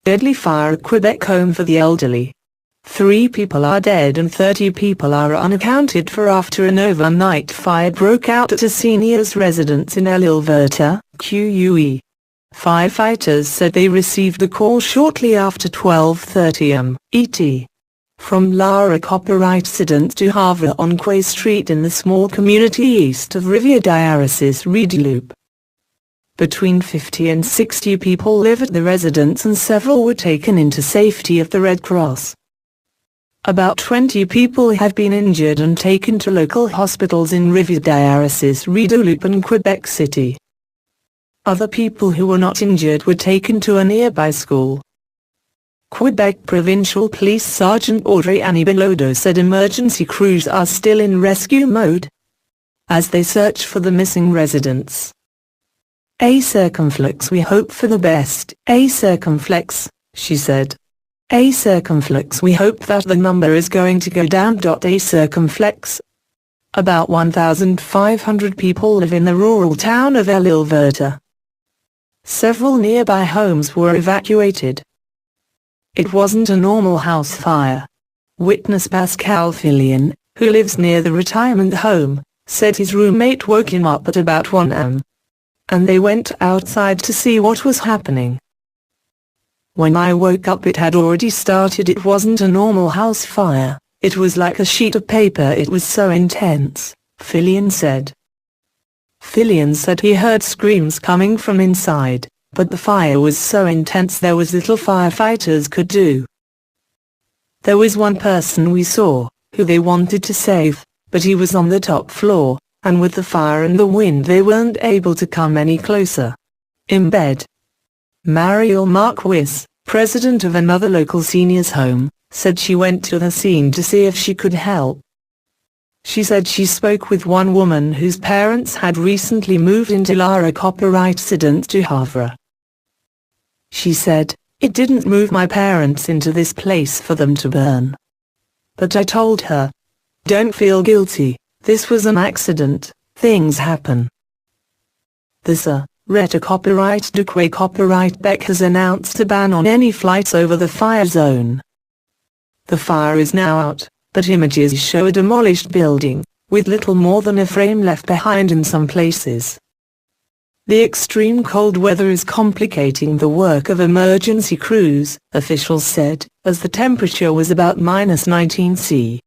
Deadly fire at Quebec home for the elderly. 3 people are dead and 30 people are unaccounted for after an overnight fire broke out at a senior's residence in Verte, QUE. Firefighters said they received the call shortly after 12:30 am, ET. From Lara Copyright Residence to Havre on Quay Street in the small community east of Rivière Dialysis Redeloop. Between 50 and 60 people live at the residence and several were taken into safety at the Red Cross. About 20 people have been injured and taken to local hospitals in Rivière Dialysis Redeloop and Quebec City. Other people who were not injured were taken to a nearby school. Quebec Provincial Police Sergeant Audrey-Annie Bilodeau said emergency crews are still in rescue mode as they search for the missing residents. A circumflex, we hope for the best, a circumflex, she said. A circumflex, we hope that the number is going to go down. A circumflex. About 1,500 people live in the rural town of Verte. Several nearby homes were evacuated. It wasn't a normal house fire. Witness Pascal Fillion, who lives near the retirement home, said his roommate woke him up at about 1 am. And they went outside to see what was happening. When I woke up it had already started. It wasn't a normal house fire, it was like a sheet of paper, it was so intense, Fillion said. Fillion said he heard screams coming from inside, but the fire was so intense there was little firefighters could do. There was one person we saw, who they wanted to save, but he was on the top floor, and with the fire and the wind they weren't able to come any closer. In bed. Marielle Marquis, president of another local seniors home, said she went to the scene to see if she could help. She said she spoke with one woman whose parents had recently moved into Lara Copyright Residence to Havre. She said, "It didn't move my parents into this place for them to burn. But I told her, don't feel guilty, this was an accident, things happen." The Verte Copyright de Quay Copyright Bec has announced a ban on any flights over the fire zone. The fire is now out, but images show a demolished building, with little more than a frame left behind in some places. The extreme cold weather is complicating the work of emergency crews, officials said, as the temperature was about -19°C.